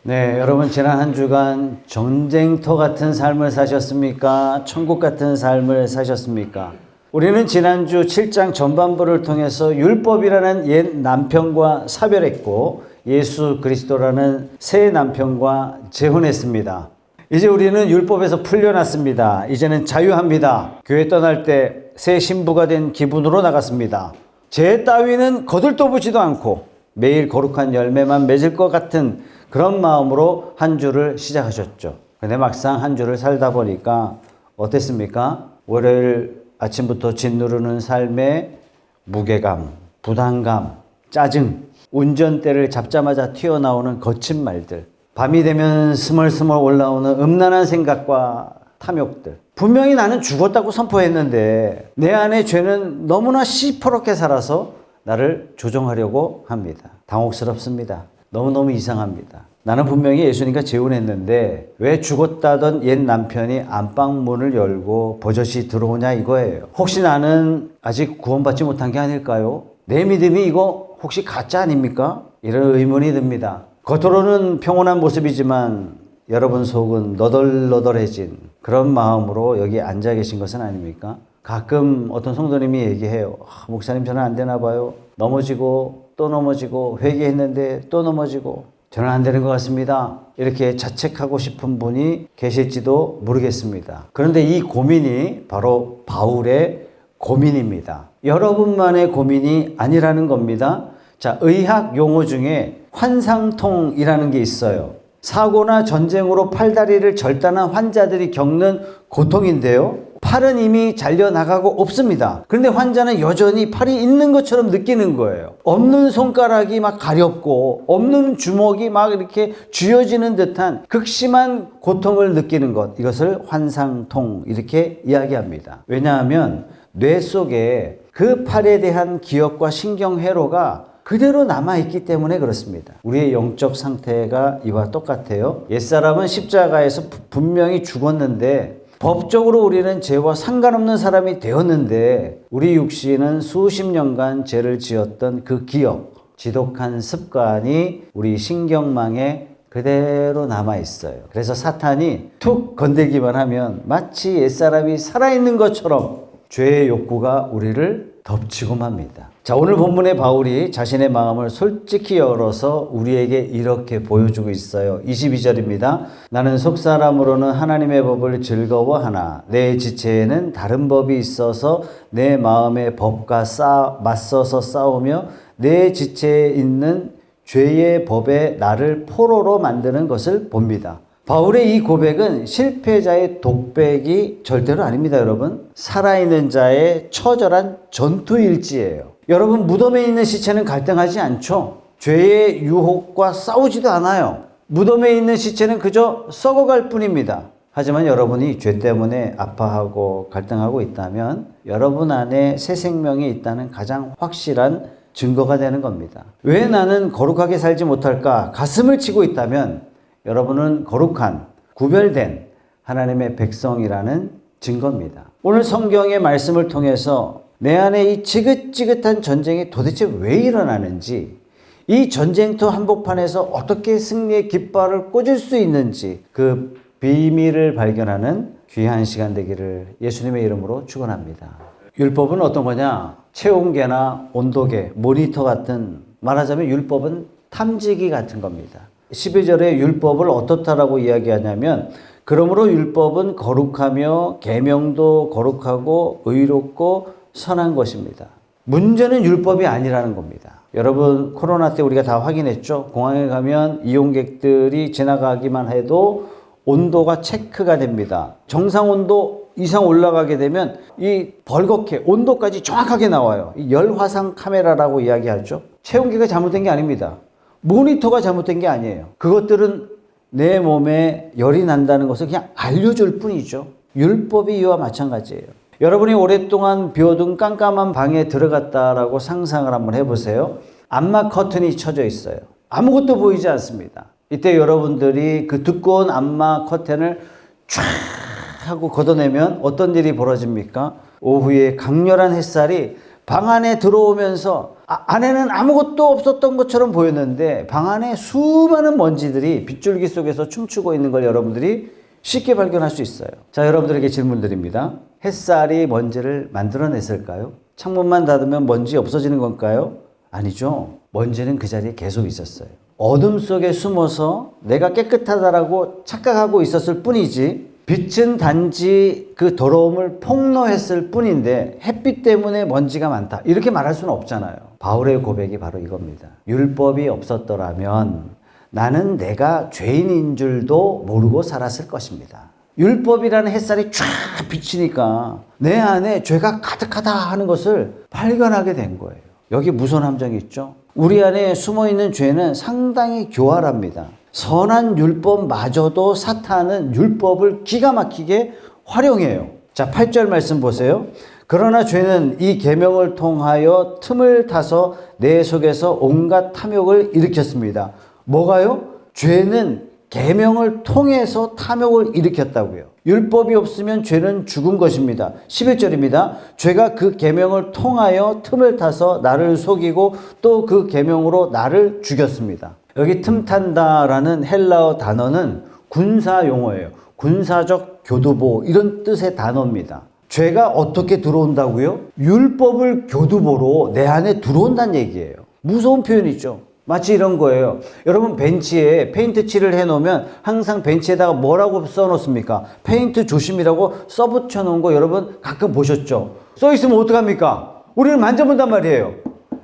네, 여러분 지난 한 주간 전쟁터 같은 삶을 사셨습니까? 천국 같은 삶을 사셨습니까? 우리는 지난주 7장 전반부를 통해서 율법이라는 옛 남편과 사별했고 예수 그리스도라는 새 남편과 재혼했습니다. 이제 우리는 율법에서 풀려났습니다. 이제는 자유합니다. 교회 떠날 때 새 신부가 된 기분으로 나갔습니다. 죄 따위는 거들떠 보지도 않고 매일 거룩한 열매만 맺을 것 같은 그런 마음으로 한 주를 시작하셨죠. 근데 막상 한 주를 살다 보니까 어땠습니까? 월요일 아침부터 짓누르는 삶에 무게감, 부담감, 짜증, 운전대를 잡자마자 튀어나오는 거친 말들, 밤이 되면 스멀스멀 올라오는 음란한 생각과 탐욕들. 분명히 나는 죽었다고 선포했는데 내 안에 죄는 너무나 시퍼렇게 살아서 나를 조종하려고 합니다. 당혹스럽습니다. 너무너무 이상합니다. 나는 분명히 예수님과 재혼했는데 왜 죽었다던 옛 남편이 안방문을 열고 버젓이 들어오냐 이거예요. 혹시 나는 아직 구원받지 못한 게 아닐까요? 내 믿음이 이거 혹시 가짜 아닙니까? 이런 의문이 듭니다. 겉으로는 평온한 모습이지만 여러분 속은 너덜너덜해진 그런 마음으로 여기 앉아 계신 것은 아닙니까? 가끔 어떤 성도님이 얘기해요. 목사님 저는 안 되나 봐요. 넘어지고 또 넘어지고 회개했는데 또 넘어지고 저는 안 되는 것 같습니다. 이렇게 자책하고 싶은 분이 계실지도 모르겠습니다. 그런데 이 고민이 바로 바울의 고민입니다. 여러분만의 고민이 아니라는 겁니다. 자, 의학 용어 중에 환상통이라는 게 있어요. 사고나 전쟁으로 팔다리를 절단한 환자들이 겪는 고통인데요. 팔은 이미 잘려나가고 없습니다. 그런데 환자는 여전히 팔이 있는 것처럼 느끼는 거예요. 없는 손가락이 막 가렵고 없는 주먹이 막 이렇게 쥐어지는 듯한 극심한 고통을 느끼는 것. 이것을 환상통 이렇게 이야기합니다. 왜냐하면 뇌 속에 그 팔에 대한 기억과 신경회로가 그대로 남아있기 때문에 그렇습니다. 우리의 영적 상태가 이와 똑같아요. 옛사람은 십자가에서 분명히 죽었는데 법적으로 우리는 죄와 상관없는 사람이 되었는데 우리 육신은 수십 년간 죄를 지었던 그 기억, 지독한 습관이 우리 신경망에 그대로 남아있어요. 그래서 사탄이 툭 건들기만 하면 마치 옛사람이 살아있는 것처럼 죄의 욕구가 우리를 덮치고 맙니다. 자, 오늘 본문의 바울이 자신의 마음을 솔직히 열어서 우리에게 이렇게 보여주고 있어요. 22절입니다. 나는 속사람으로는 하나님의 법을 즐거워하나 내 지체에는 다른 법이 있어서 내 마음의 법과 맞서서 싸우며 내 지체에 있는 죄의 법에 나를 포로로 만드는 것을 봅니다. 바울의 이 고백은 실패자의 독백이 절대로 아닙니다, 여러분. 살아있는 자의 처절한 전투일지예요. 여러분, 무덤에 있는 시체는 갈등하지 않죠. 죄의 유혹과 싸우지도 않아요. 무덤에 있는 시체는 그저 썩어갈 뿐입니다. 하지만 여러분이 죄 때문에 아파하고 갈등하고 있다면 여러분 안에 새 생명이 있다는 가장 확실한 증거가 되는 겁니다. 왜 나는 거룩하게 살지 못할까? 가슴을 치고 있다면 여러분은 거룩한, 구별된 하나님의 백성이라는 증거입니다. 오늘 성경의 말씀을 통해서 내 안에 이 지긋지긋한 전쟁이 도대체 왜 일어나는지, 이 전쟁터 한복판에서 어떻게 승리의 깃발을 꽂을 수 있는지 그 비밀을 발견하는 귀한 시간 되기를 예수님의 이름으로 축원합니다. 율법은 어떤 거냐? 체온계나 온도계, 모니터 같은, 말하자면 율법은 탐지기 같은 겁니다. 12절에 율법을 어떻다라고 이야기하냐면 그러므로 율법은 거룩하며 계명도 거룩하고 의롭고 선한 것입니다. 문제는 율법이 아니라는 겁니다. 여러분, 코로나 때 우리가 다 확인했죠. 공항에 가면 이용객들이 지나가기만 해도 온도가 체크가 됩니다. 정상 온도 이상 올라가게 되면 이 벌겋게 온도까지 정확하게 나와요. 이 열화상 카메라라고 이야기하죠. 체온계가 잘못된 게 아닙니다. 모니터가 잘못된 게 아니에요. 그것들은 내 몸에 열이 난다는 것을 그냥 알려줄 뿐이죠. 율법이 이와 마찬가지예요. 여러분이 오랫동안 비어둔 깜깜한 방에 들어갔다라고 상상을 한번 해보세요. 암막 커튼이 쳐져 있어요. 아무것도 보이지 않습니다. 이때 여러분들이 그 두꺼운 암막 커튼을 쫙 하고 걷어내면 어떤 일이 벌어집니까? 오후에 강렬한 햇살이 방 안에 들어오면서 안에는 아무것도 없었던 것처럼 보였는데 방 안에 수많은 먼지들이 빗줄기 속에서 춤추고 있는 걸 여러분들이 쉽게 발견할 수 있어요. 자, 여러분들에게 질문 드립니다. 햇살이 먼지를 만들어냈을까요? 창문만 닫으면 먼지 없어지는 건가요? 아니죠. 먼지는 그 자리에 계속 있었어요. 어둠 속에 숨어서 내가 깨끗하다라고 착각하고 있었을 뿐이지, 빛은 단지 그 더러움을 폭로했을 뿐인데 햇빛 때문에 먼지가 많다, 이렇게 말할 수는 없잖아요. 바울의 고백이 바로 이겁니다. 율법이 없었더라면 나는 내가 죄인인 줄도 모르고 살았을 것입니다. 율법이라는 햇살이 쫙 비치니까 내 안에 죄가 가득하다 하는 것을 발견하게 된 거예요. 여기 무슨 함정이 있죠? 우리 안에 숨어있는 죄는 상당히 교활합니다. 선한 율법마저도 사탄은 율법을 기가 막히게 활용해요. 자, 8절 말씀 보세요. 그러나 죄는 이 계명을 통하여 틈을 타서 내 속에서 온갖 탐욕을 일으켰습니다. 뭐가요? 죄는 계명을 통해서 탐욕을 일으켰다고요. 율법이 없으면 죄는 죽은 것입니다. 11절입니다. 죄가 그 계명을 통하여 틈을 타서 나를 속이고 또 그 계명으로 나를 죽였습니다. 여기 틈탄다라는 헬라어 단어는 군사 용어예요. 군사적 교두보, 이런 뜻의 단어입니다. 죄가 어떻게 들어온다고요? 율법을 교두보로 내 안에 들어온다는 얘기예요. 무서운 표현이죠. 마치 이런 거예요. 여러분, 벤치에 페인트 칠을 해놓으면 항상 벤치에다가 뭐라고 써놓습니까? 페인트 조심이라고 써붙여 놓은 거 여러분 가끔 보셨죠? 써있으면 어떡합니까? 우리는 만져본단 말이에요.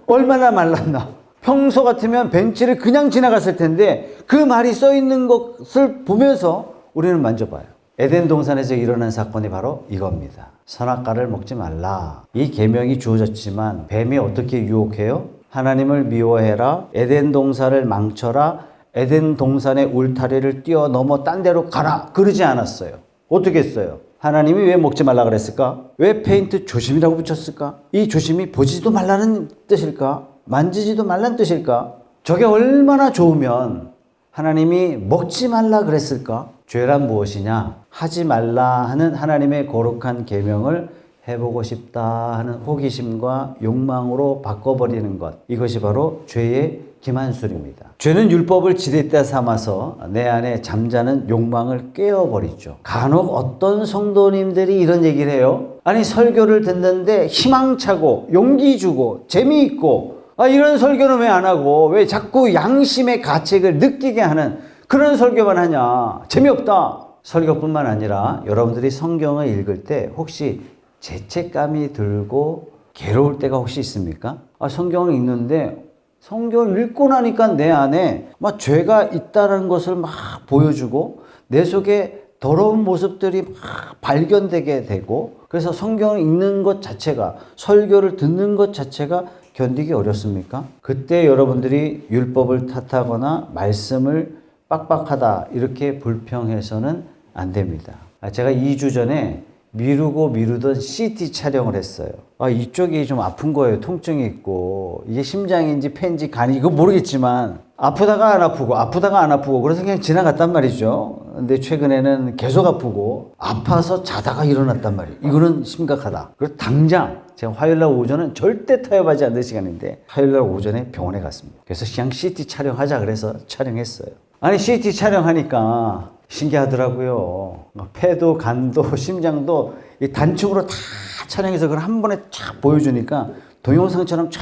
얼마나 말랐나. 평소 같으면 벤치를 그냥 지나갔을 텐데 그 말이 써있는 것을 보면서 우리는 만져봐요. 에덴 동산에서 일어난 사건이 바로 이겁니다. 선악과를 먹지 말라. 이 계명이 주어졌지만 뱀이 어떻게 유혹해요? 하나님을 미워해라, 에덴 동산을 망쳐라, 에덴 동산의 울타리를 뛰어넘어 딴 데로 가라, 그러지 않았어요. 어떻게 했어요? 하나님이 왜 먹지 말라 그랬을까? 왜 페인트 조심이라고 붙였을까? 이 조심이 보지도 말라는 뜻일까? 만지지도 말라는 뜻일까? 저게 얼마나 좋으면 하나님이 먹지 말라 그랬을까? 죄란 무엇이냐? 하지 말라 하는 하나님의 거룩한 계명을 해보고 싶다 하는 호기심과 욕망으로 바꿔버리는 것, 이것이 바로 죄의 기만술입니다. 죄는 율법을 지렛대 삼아서 내 안에 잠자는 욕망을 깨워버리죠. 간혹 어떤 성도님들이 이런 얘기를 해요. 아니, 설교를 듣는데 희망차고 용기 주고 재미있고, 이런 설교는 왜 안 하고 왜 자꾸 양심의 가책을 느끼게 하는 그런 설교만 하냐, 재미없다. 설교뿐만 아니라 여러분들이 성경을 읽을 때 혹시 죄책감이 들고 괴로울 때가 혹시 있습니까? 성경을 읽는데 성경을 읽고 나니까 내 안에 막 죄가 있다는 것을 막 보여주고 내 속에 더러운 모습들이 막 발견되게 되고, 그래서 성경을 읽는 것 자체가, 설교를 듣는 것 자체가 견디기 어렵습니까? 그때 여러분들이 율법을 탓하거나 말씀을 빡빡하다 이렇게 불평해서는 안 됩니다. 제가 2주 전에 미루던 CT 촬영을 했어요. 이쪽이 좀 아픈 거예요. 통증이 있고, 이게 심장인지 폐인지 간이, 이거 모르겠지만 아프다가 안 아프고 그래서 그냥 지나갔단 말이죠. 근데 최근에는 계속 아프고 아파서 자다가 일어났단 말이에요. 이거는 심각하다. 그래서 당장 제가 화요일날 오전은 절대 타협하지 않는 시간인데 화요일날 오전에 병원에 갔습니다. 그래서 그냥 CT 촬영하자 그래서 촬영했어요. 아니, CT 촬영하니까 신기하더라고요. 폐도 간도 심장도 단층으로 다 촬영해서 그걸 한 번에 쫙 보여주니까 동영상처럼 쫙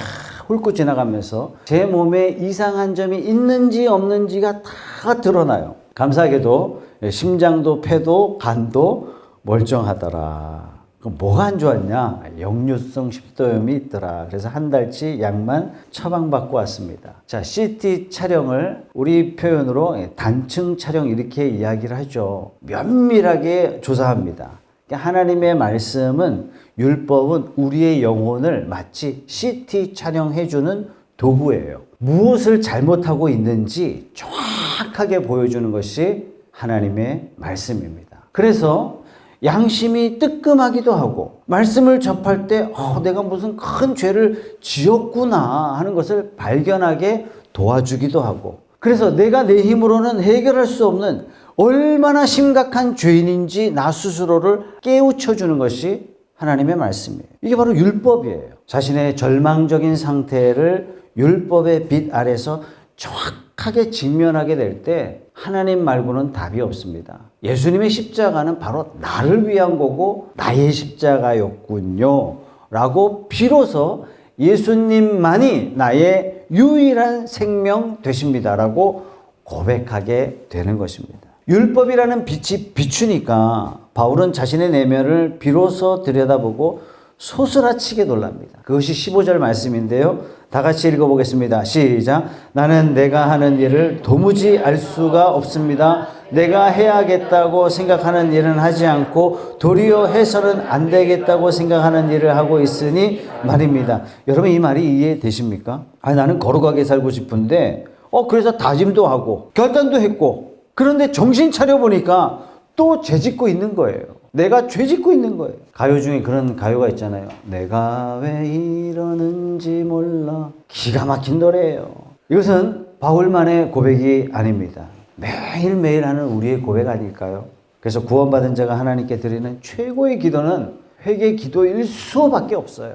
훑고 지나가면서 제 몸에 이상한 점이 있는지 없는지가 다 드러나요. 감사하게도 심장도 폐도 간도 멀쩡하더라. 그럼 뭐가 안 좋았냐? 역류성 식도염이 있더라. 그래서 한 달치 약만 처방받고 왔습니다. 자, CT 촬영을 우리 표현으로 단층 촬영 이렇게 이야기를 하죠. 면밀하게 조사합니다. 그러니까 하나님의 말씀은, 율법은 우리의 영혼을 마치 CT 촬영해주는 도구예요. 무엇을 잘못하고 있는지 정확하게 보여주는 것이 하나님의 말씀입니다. 그래서 양심이 뜨끔하기도 하고, 말씀을 접할 때 내가 무슨 큰 죄를 지었구나 하는 것을 발견하게 도와주기도 하고, 그래서 내가 내 힘으로는 해결할 수 없는 얼마나 심각한 죄인인지 나 스스로를 깨우쳐 주는 것이 하나님의 말씀이에요. 이게 바로 율법이에요. 자신의 절망적인 상태를 율법의 빛 아래서 정확하게 직면하게 될 때 하나님 말고는 답이 없습니다. 예수님의 십자가는 바로 나를 위한 거고 나의 십자가였군요 라고 비로소 예수님만이 나의 유일한 생명 되십니다 라고 고백하게 되는 것입니다. 율법이라는 빛이 비추니까 바울은 자신의 내면을 비로소 들여다보고 소스라치게 놀랍니다. 그것이 15절 말씀인데요. 다 같이 읽어보겠습니다. 시작. 나는 내가 하는 일을 도무지 알 수가 없습니다. 내가 해야겠다고 생각하는 일은 하지 않고 도리어 해서는 안 되겠다고 생각하는 일을 하고 있으니 말입니다. 여러분 이 말이 이해되십니까? 나는 거룩하게 살고 싶은데 그래서 다짐도 하고 결단도 했고 그런데 정신 차려보니까 또 죄짓고 있는 거예요. 내가 죄짓고 있는 거예요. 가요 중에 그런 가요가 있잖아요. 내가 왜 이러는지 몰라. 기가 막힌 노래예요. 이것은 바울만의 고백이 아닙니다. 매일매일 하는 우리의 고백 아닐까요? 그래서 구원받은 자가 하나님께 드리는 최고의 기도는 회개 기도일 수밖에 없어요.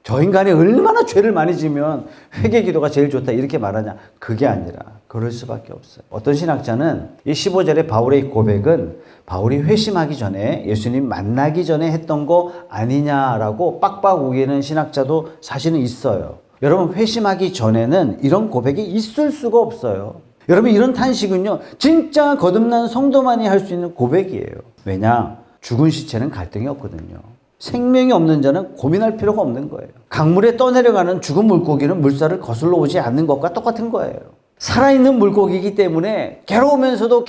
저 인간이 얼마나 죄를 많이 지면 회개 기도가 제일 좋다 이렇게 말하냐. 그게 아니라 그럴 수밖에 없어요. 어떤 신학자는 이 15절의 바울의 고백은 바울이 회심하기 전에 예수님 만나기 전에 했던 거 아니냐라고 빡빡 우기는 신학자도 사실은 있어요. 여러분 회심하기 전에는 이런 고백이 있을 수가 없어요. 여러분 이런 탄식은요 진짜 거듭난 성도만이 할 수 있는 고백이에요. 왜냐? 죽은 시체는 갈등이 없거든요. 생명이 없는 자는 고민할 필요가 없는 거예요. 강물에 떠내려가는 죽은 물고기는 물살을 거슬러 오지 않는 것과 똑같은 거예요. 살아있는 물고기이기 때문에 괴로우면서도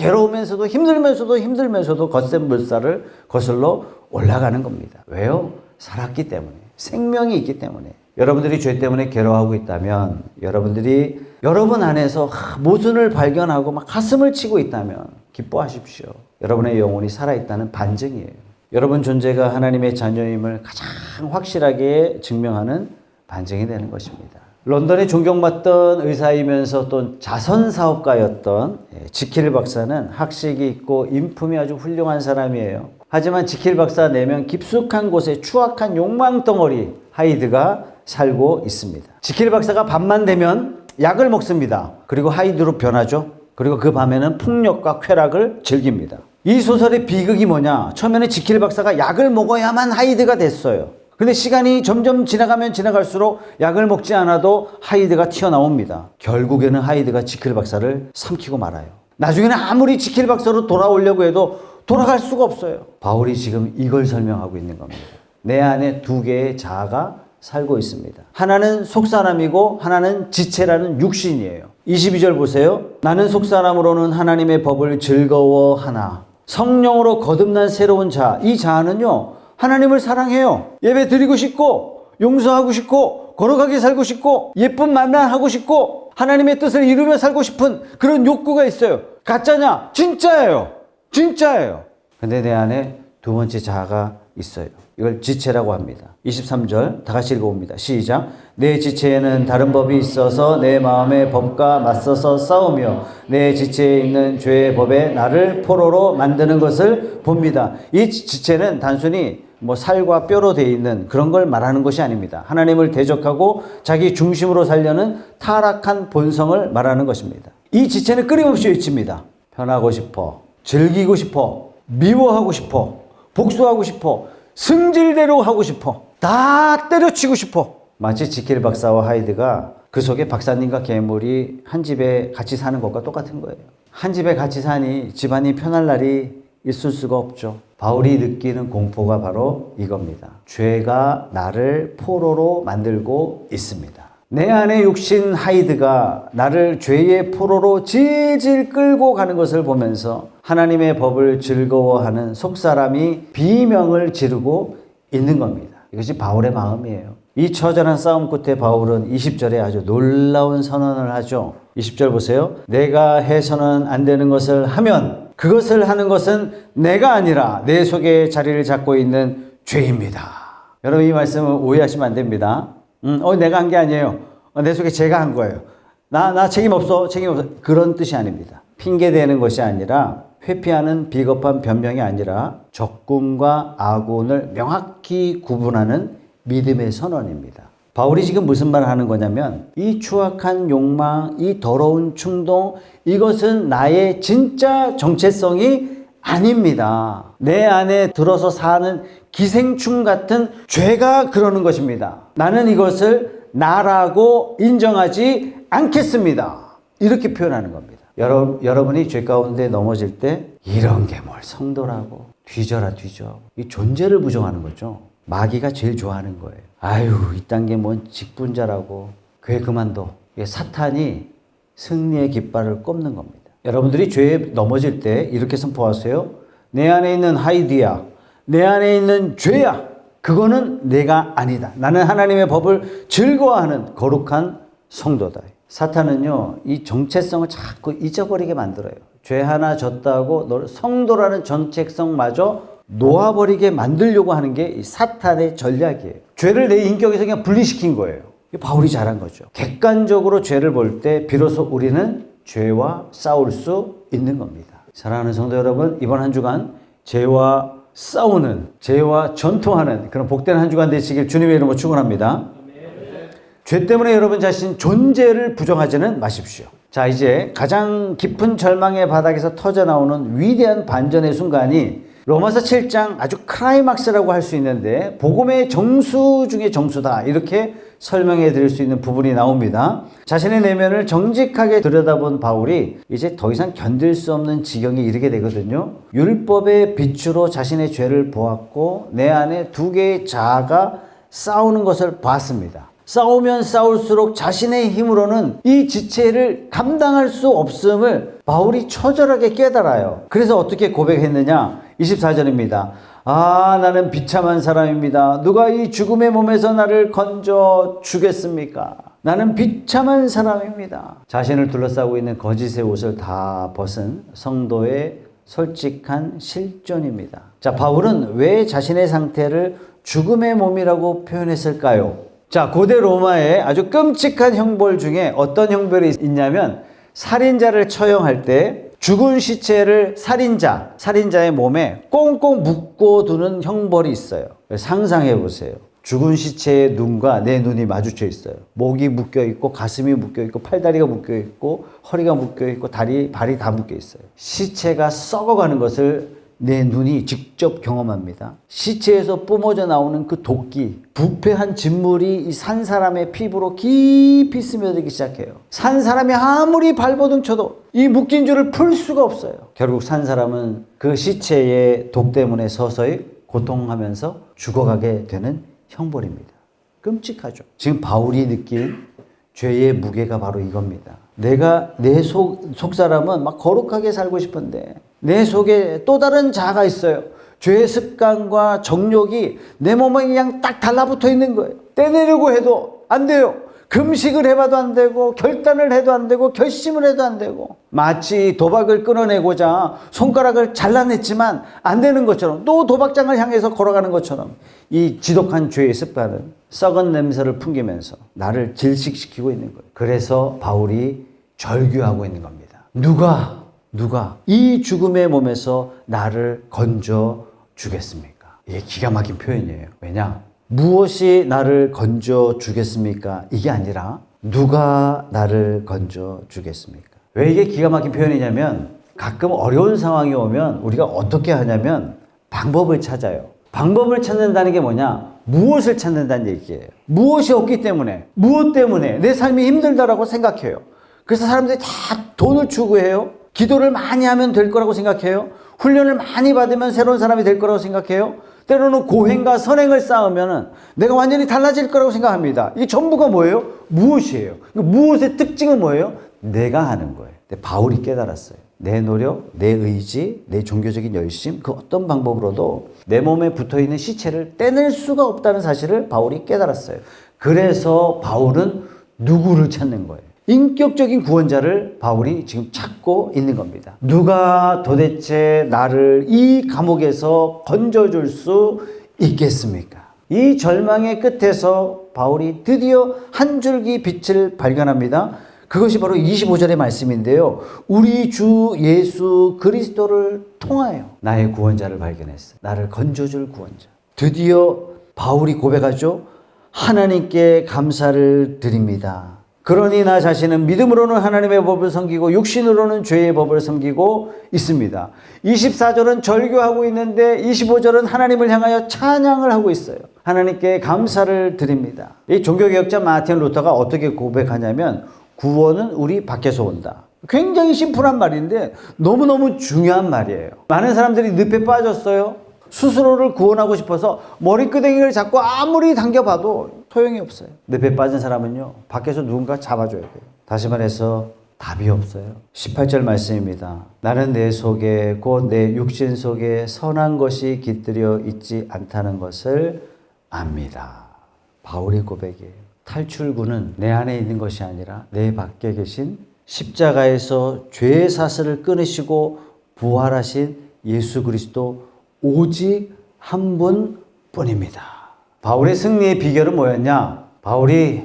힘들면서도 거센 물살을 거슬러 올라가는 겁니다. 왜요? 살았기 때문에. 생명이 있기 때문에. 여러분들이 죄 때문에 괴로워하고 있다면 여러분들이 여러분 안에서 모순을 발견하고 막 가슴을 치고 있다면 기뻐하십시오. 여러분의 영혼이 살아있다는 반증이에요. 여러분 존재가 하나님의 자녀임을 가장 확실하게 증명하는 반증이 되는 것입니다. 런던에 존경받던 의사이면서 또 자선사업가였던 지킬 박사는 학식이 있고 인품이 아주 훌륭한 사람이에요. 하지만 지킬 박사 내면 깊숙한 곳에 추악한 욕망 덩어리 하이드가 살고 있습니다. 지킬 박사가 밤만 되면 약을 먹습니다. 그리고 하이드로 변하죠. 그리고 그 밤에는 폭력과 쾌락을 즐깁니다. 이 소설의 비극이 뭐냐? 처음에는 지킬 박사가 약을 먹어야만 하이드가 됐어요. 근데 시간이 점점 지나가면 지나갈수록 약을 먹지 않아도 하이드가 튀어나옵니다. 결국에는 하이드가 지킬 박사를 삼키고 말아요. 나중에는 아무리 지킬 박사로 돌아오려고 해도 돌아갈 수가 없어요. 바울이 지금 이걸 설명하고 있는 겁니다. 내 안에 두 개의 자아가 살고 있습니다. 하나는 속사람이고 하나는 지체라는 육신이에요. 22절 보세요. 나는 속사람으로는 하나님의 법을 즐거워하나 성령으로 거듭난 새로운 자, 이 자아는요 하나님을 사랑해요. 예배 드리고 싶고 용서하고 싶고 거룩하게 살고 싶고 예쁜 만남하고 싶고 하나님의 뜻을 이루며 살고 싶은 그런 욕구가 있어요. 가짜냐? 진짜예요. 진짜예요. 근데 내 안에 두 번째 자아가 있어요. 이걸 지체라고 합니다. 23절 다 같이 읽어봅니다. 시작. 내 지체에는 다른 법이 있어서 내 마음의 법과 맞서서 싸우며 내 지체에 있는 죄의 법에 나를 포로로 만드는 것을 봅니다. 이 지체는 단순히 살과 뼈로 되어 있는 그런 걸 말하는 것이 아닙니다. 하나님을 대적하고 자기 중심으로 살려는 타락한 본성을 말하는 것입니다. 이 지체는 끊임없이 외칩니다. 편하고 싶어, 즐기고 싶어, 미워하고 싶어, 복수하고 싶어, 승질대로 하고 싶어, 다 때려치고 싶어. 마치 지킬 박사와 하이드가 그 속에 박사님과 괴물이 한 집에 같이 사는 것과 똑같은 거예요. 한 집에 같이 사니 집안이 편할 날이 있을 수가 없죠. 바울이 느끼는 공포가 바로 이겁니다. 죄가 나를 포로로 만들고 있습니다. 내 안의 육신 하이드가 나를 죄의 포로로 질질 끌고 가는 것을 보면서 하나님의 법을 즐거워하는 속사람이 비명을 지르고 있는 겁니다. 이것이 바울의 마음이에요. 이 처절한 싸움 끝에 바울은 20절에 아주 놀라운 선언을 하죠. 20절 보세요. 내가 해서는 안 되는 것을 하면 그것을 하는 것은 내가 아니라 내 속에 자리를 잡고 있는 죄입니다. 여러분 이 말씀을 오해하시면 안 됩니다. 내가 한 게 아니에요. 내 속에 제가 한 거예요. 나 책임 없어. 그런 뜻이 아닙니다. 핑계대는 것이 아니라 회피하는 비겁한 변명이 아니라 적군과 아군을 명확히 구분하는 믿음의 선언입니다. 바울이 지금 무슨 말을 하는 거냐면 이 추악한 욕망, 이 더러운 충동, 이것은 나의 진짜 정체성이 아닙니다. 내 안에 들어서 사는 기생충 같은 죄가 그러는 것입니다. 나는 이것을 나라고 인정하지 않겠습니다. 이렇게 표현하는 겁니다. 여러분이 죄 가운데 넘어질 때 이런 게 뭘 성도라고 뒤져라 뒤져. 이 존재를 부정하는 거죠. 마귀가 제일 좋아하는 거예요. 아유, 이딴 게 뭔 직분자라고. 교회 그만둬. 사탄이 승리의 깃발을 꼽는 겁니다. 여러분들이 죄에 넘어질 때 이렇게 선포하세요. 내 안에 있는 하이디야. 내 안에 있는 죄야. 그거는 내가 아니다. 나는 하나님의 법을 즐거워하는 거룩한 성도다. 사탄은요, 이 정체성을 자꾸 잊어버리게 만들어요. 죄 하나 졌다고 너 성도라는 정체성마저 놓아버리게 만들려고 하는 게 이 사탄의 전략이에요. 죄를 내 인격에서 그냥 분리시킨 거예요. 바울이 잘한 거죠. 객관적으로 죄를 볼 때 비로소 우리는 죄와 싸울 수 있는 겁니다. 사랑하는 성도 여러분, 이번 한 주간 죄와 싸우는, 죄와 전투하는 그런 복된 한 주간 되시길 주님의 이름으로 축원합니다. 죄 때문에 여러분 자신 존재를 부정하지는 마십시오. 자, 이제 가장 깊은 절망의 바닥에서 터져나오는 위대한 반전의 순간이 로마서 7장 아주 클라이막스라고 할 수 있는데 복음의 정수 중에 정수다, 이렇게 설명해 드릴 수 있는 부분이 나옵니다. 자신의 내면을 정직하게 들여다본 바울이 이제 더 이상 견딜 수 없는 지경에 이르게 되거든요. 율법의 빛으로 자신의 죄를 보았고 내 안에 두 개의 자아가 싸우는 것을 봤습니다. 싸우면 싸울수록 자신의 힘으로는 이 지체를 감당할 수 없음을 바울이 처절하게 깨달아요. 그래서 어떻게 고백했느냐? 24절입니다. 아, 나는 비참한 사람입니다. 누가 이 죽음의 몸에서 나를 건져 주겠습니까? 나는 비참한 사람입니다. 자신을 둘러싸고 있는 거짓의 옷을 다 벗은 성도의 솔직한 실존입니다. 자, 바울은 왜 자신의 상태를 죽음의 몸이라고 표현했을까요? 자, 고대 로마의 아주 끔찍한 형벌 중에 어떤 형벌이 있냐면 살인자를 처형할 때 죽은 시체를 살인자의 몸에 꽁꽁 묶어두는 형벌이 있어요. 상상해 보세요. 죽은 시체의 눈과 내 눈이 마주쳐 있어요. 목이 묶여 있고 가슴이 묶여 있고 팔다리가 묶여 있고 허리가 묶여 있고 발이 다 묶여 있어요. 시체가 썩어가는 것을 내 눈이 직접 경험합니다. 시체에서 뿜어져 나오는 그 도끼, 부패한 진물이 이 산 사람의 피부로 깊이 스며들기 시작해요. 산 사람이 아무리 발버둥 쳐도 이 묶인 줄을 풀 수가 없어요. 결국 산 사람은 그 시체의 독 때문에 서서히 고통하면서 죽어가게 되는 형벌입니다. 끔찍하죠. 지금 바울이 느낀 죄의 무게가 바로 이겁니다. 내가 내 속 사람은 막 거룩하게 살고 싶은데 내 속에 또 다른 자아가 있어요. 죄의 습관과 정욕이 내 몸에 그냥 딱 달라붙어 있는 거예요. 떼내려고 해도 안 돼요. 금식을 해봐도 안 되고 결단을 해도 안 되고 결심을 해도 안 되고 마치 도박을 끊어내고자 손가락을 잘라냈지만 안 되는 것처럼 또 도박장을 향해서 걸어가는 것처럼 이 지독한 죄의 습관은 썩은 냄새를 풍기면서 나를 질식시키고 있는 거예요. 그래서 바울이 절규하고 있는 겁니다. 누가 이 죽음의 몸에서 나를 건져 주겠습니까? 이게 기가 막힌 표현이에요. 왜냐? 무엇이 나를 건져 주겠습니까? 이게 아니라 누가 나를 건져 주겠습니까? 왜 이게 기가 막힌 표현이냐면 가끔 어려운 상황이 오면 우리가 어떻게 하냐면 방법을 찾아요. 방법을 찾는다는 게 뭐냐? 무엇을 찾는다는 얘기예요. 무엇이 없기 때문에, 무엇 때문에 내 삶이 힘들다라고 생각해요. 그래서 사람들이 다 돈을 추구해요. 기도를 많이 하면 될 거라고 생각해요. 훈련을 많이 받으면 새로운 사람이 될 거라고 생각해요. 때로는 고행과 선행을 쌓으면 내가 완전히 달라질 거라고 생각합니다. 이게 전부가 뭐예요? 무엇이에요? 무엇의 특징은 뭐예요? 내가 하는 거예요. 근데 바울이 깨달았어요. 내 노력, 내 의지, 내 종교적인 열심, 그 어떤 방법으로도 내 몸에 붙어있는 시체를 떼낼 수가 없다는 사실을 바울이 깨달았어요. 그래서 바울은 누구를 찾는 거예요? 인격적인 구원자를 바울이 지금 찾고 있는 겁니다. 누가 도대체 나를 이 감옥에서 건져줄 수 있겠습니까? 이 절망의 끝에서 바울이 드디어 한 줄기 빛을 발견합니다. 그것이 바로 25절의 말씀인데요. 우리 주 예수 그리스도를 통하여 나의 구원자를 발견했어요. 나를 건져줄 구원자. 드디어 바울이 고백하죠. 하나님께 감사를 드립니다. 그러니 나 자신은 믿음으로는 하나님의 법을 섬기고 육신으로는 죄의 법을 섬기고 있습니다. 24절은 절규하고 있는데 25절은 하나님을 향하여 찬양을 하고 있어요. 하나님께 감사를 드립니다. 이 종교개혁자 마틴 루터가 어떻게 고백하냐면 구원은 우리 밖에서 온다. 굉장히 심플한 말인데 너무너무 중요한 말이에요. 많은 사람들이 늪에 빠졌어요. 스스로를 구원하고 싶어서 머리끄댕이를 잡고 아무리 당겨봐도 소용이 없어요. 늪에 빠진 사람은요, 밖에서 누군가 잡아줘야 돼요. 다시 말해서 답이 없어요. 18절 말씀입니다. 나는 내 속에 곧 내 육신 속에 선한 것이 깃들여 있지 않다는 것을 압니다. 바울의 고백이에요. 탈출구는 내 안에 있는 것이 아니라 내 밖에 계신 십자가에서 죄의 사슬을 끊으시고 부활하신 예수 그리스도 오직 한 분뿐입니다. 바울의 승리의 비결은 뭐였냐? 바울이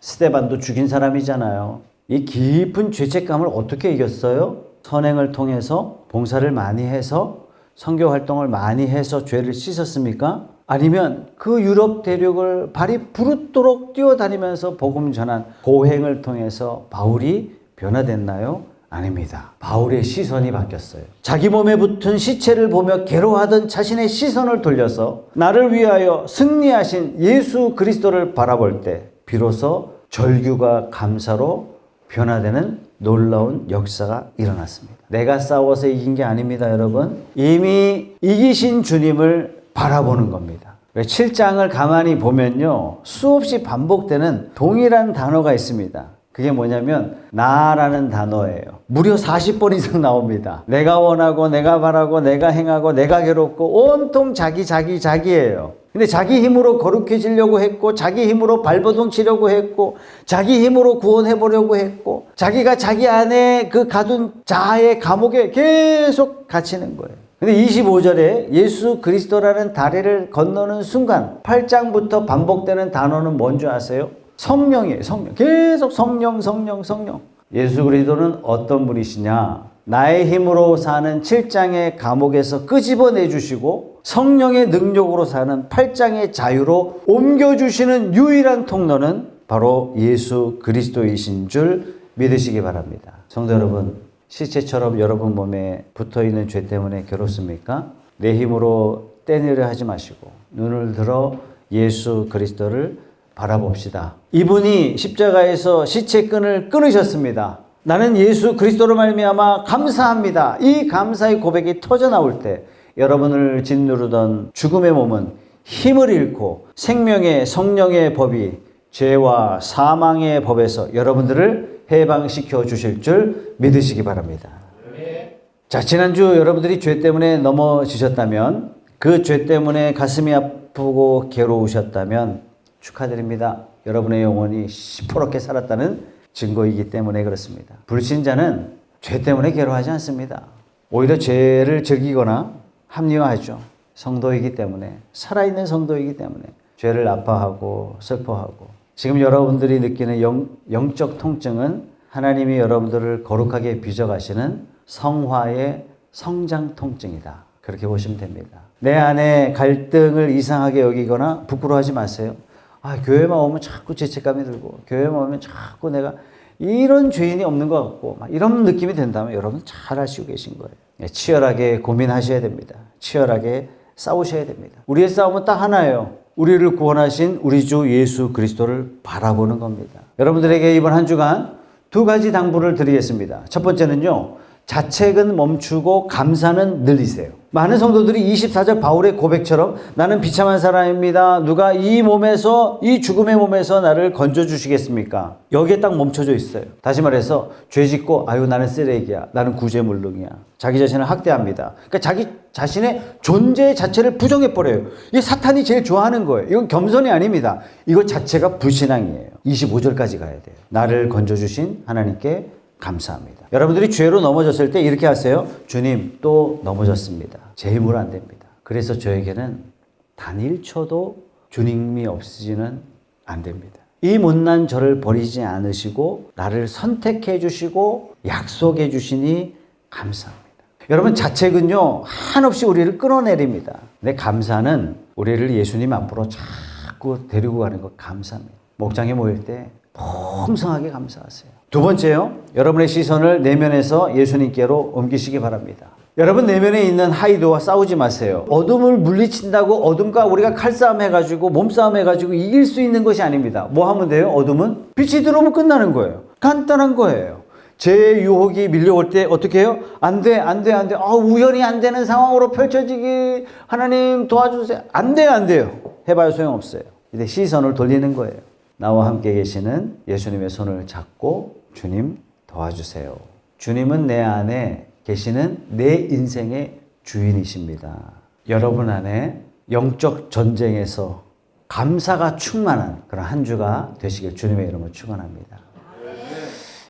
스데반도 죽인 사람이잖아요. 이 깊은 죄책감을 어떻게 이겼어요? 선행을 통해서 봉사를 많이 해서 선교 활동을 많이 해서 죄를 씻었습니까? 아니면 그 유럽 대륙을 발이 부르도록 뛰어다니면서 복음 전한 고행을 통해서 바울이 변화됐나요? 아닙니다. 바울의 시선이 바뀌었어요. 자기 몸에 붙은 시체를 보며 괴로워하던 자신의 시선을 돌려서 나를 위하여 승리하신 예수 그리스도를 바라볼 때 비로소 절규가 감사로 변화되는 놀라운 역사가 일어났습니다. 내가 싸워서 이긴 게 아닙니다, 여러분. 이미 이기신 주님을 바라보는 겁니다. 7장을 가만히 보면요, 수없이 반복되는 동일한 단어가 있습니다. 그게 뭐냐면 나라는 단어예요. 무려 40번 이상 나옵니다. 내가 원하고 내가 바라고 내가 행하고 내가 괴롭고 온통 자기예요. 근데 자기 힘으로 거룩해지려고 했고 자기 힘으로 발버둥 치려고 했고 자기 힘으로 구원해보려고 했고 자기가 자기 안에 그 가둔 자아의 감옥에 계속 갇히는 거예요. 근데 25절에 예수 그리스도라는 다리를 건너는 순간 8장부터 반복되는 단어는 뭔지 아세요? 성령이에요. 성령. 계속 성령. 예수 그리스도는 어떤 분이시냐? 나의 힘으로 사는 7장의 감옥에서 끄집어내 주시고 성령의 능력으로 사는 8장의 자유로 옮겨주시는 유일한 통로는 바로 예수 그리스도이신 줄 믿으시기 바랍니다. 성도 여러분, 시체처럼 여러분 몸에 붙어있는 죄 때문에 괴롭습니까? 내 힘으로 떼내려 하지 마시고 눈을 들어 예수 그리스도를 바라봅시다. 이분이 십자가에서 시체끈을 끊으셨습니다. 나는 예수 그리스도로 말미암아 감사합니다. 이 감사의 고백이 터져나올 때 여러분을 짓누르던 죽음의 몸은 힘을 잃고 생명의 성령의 법이 죄와 사망의 법에서 여러분들을 해방시켜 주실 줄 믿으시기 바랍니다. 자, 지난주 여러분들이 죄 때문에 넘어지셨다면, 그 죄 때문에 가슴이 아프고 괴로우셨다면 축하드립니다. 여러분의 영혼이 시퍼렇게 살았다는 증거이기 때문에 그렇습니다. 불신자는 죄 때문에 괴로워하지 않습니다. 오히려 죄를 즐기거나 합리화하죠. 성도이기 때문에, 살아있는 성도이기 때문에 죄를 아파하고 슬퍼하고. 지금 여러분들이 느끼는 영적 통증은 하나님이 여러분들을 거룩하게 빚어가시는 성화의 성장 통증이다. 그렇게 보시면 됩니다. 내 안에 갈등을 이상하게 여기거나 부끄러워하지 마세요. 교회만 오면 자꾸 죄책감이 들고 교회만 오면 자꾸 내가 이런 죄인이 없는 것 같고 막 이런 느낌이 된다면 여러분 잘 아시고 계신 거예요. 치열하게 고민하셔야 됩니다. 치열하게 싸우셔야 됩니다. 우리의 싸움은 딱 하나예요. 우리를 구원하신 우리 주 예수 그리스도를 바라보는 겁니다. 여러분들에게 이번 한 주간 2가지 당부를 드리겠습니다. 첫 번째는요, 자책은 멈추고 감사는 늘리세요. 많은 성도들이 24절 바울의 고백처럼 나는 비참한 사람입니다. 누가 이 몸에서, 이 죽음의 몸에서 나를 건져주시겠습니까? 여기에 딱 멈춰져 있어요. 다시 말해서 죄 짓고 나는 쓰레기야. 나는 구제물능이야. 자기 자신을 학대합니다. 그러니까 자기 자신의 존재 자체를 부정해버려요. 이게 사탄이 제일 좋아하는 거예요. 이건 겸손이 아닙니다. 이거 자체가 불신앙이에요. 25절까지 가야 돼요. 나를 건져주신 하나님께 감사합니다. 여러분들이 죄로 넘어졌을 때 이렇게 하세요. 주님, 또 넘어졌습니다. 제 힘으로 안 됩니다. 그래서 저에게는 단 1초도 주님이 없으시는 안 됩니다. 이 못난 저를 버리지 않으시고 나를 선택해 주시고 약속해 주시니 감사합니다. 여러분, 자책은요 한없이 우리를 끌어내립니다. 근데 감사는 우리를 예수님 앞으로 자꾸 데리고 가는 것 감사합니다. 목장에 모일 때 풍성하게 감사하세요. 두 번째요. 여러분의 시선을 내면에서 예수님께로 옮기시기 바랍니다. 여러분 내면에 있는 하이드와 싸우지 마세요. 어둠을 물리친다고 어둠과 우리가 칼싸움 해가지고 몸싸움 해가지고 이길 수 있는 것이 아닙니다. 뭐 하면 돼요? 어둠은? 빛이 들어오면 끝나는 거예요. 간단한 거예요. 죄의 유혹이 밀려올 때 어떻게 해요? 안 돼. 우연히 안 되는 상황으로 펼쳐지기 하나님 도와주세요. 안 돼요. 해봐야 소용없어요. 이제 시선을 돌리는 거예요. 나와 함께 계시는 예수님의 손을 잡고 주님 도와주세요. 주님은 내 안에 계시는 내 인생의 주인이십니다. 여러분 안에 영적 전쟁에서 감사가 충만한 그런 한 주가 되시길 주님의 이름으로 축원합니다.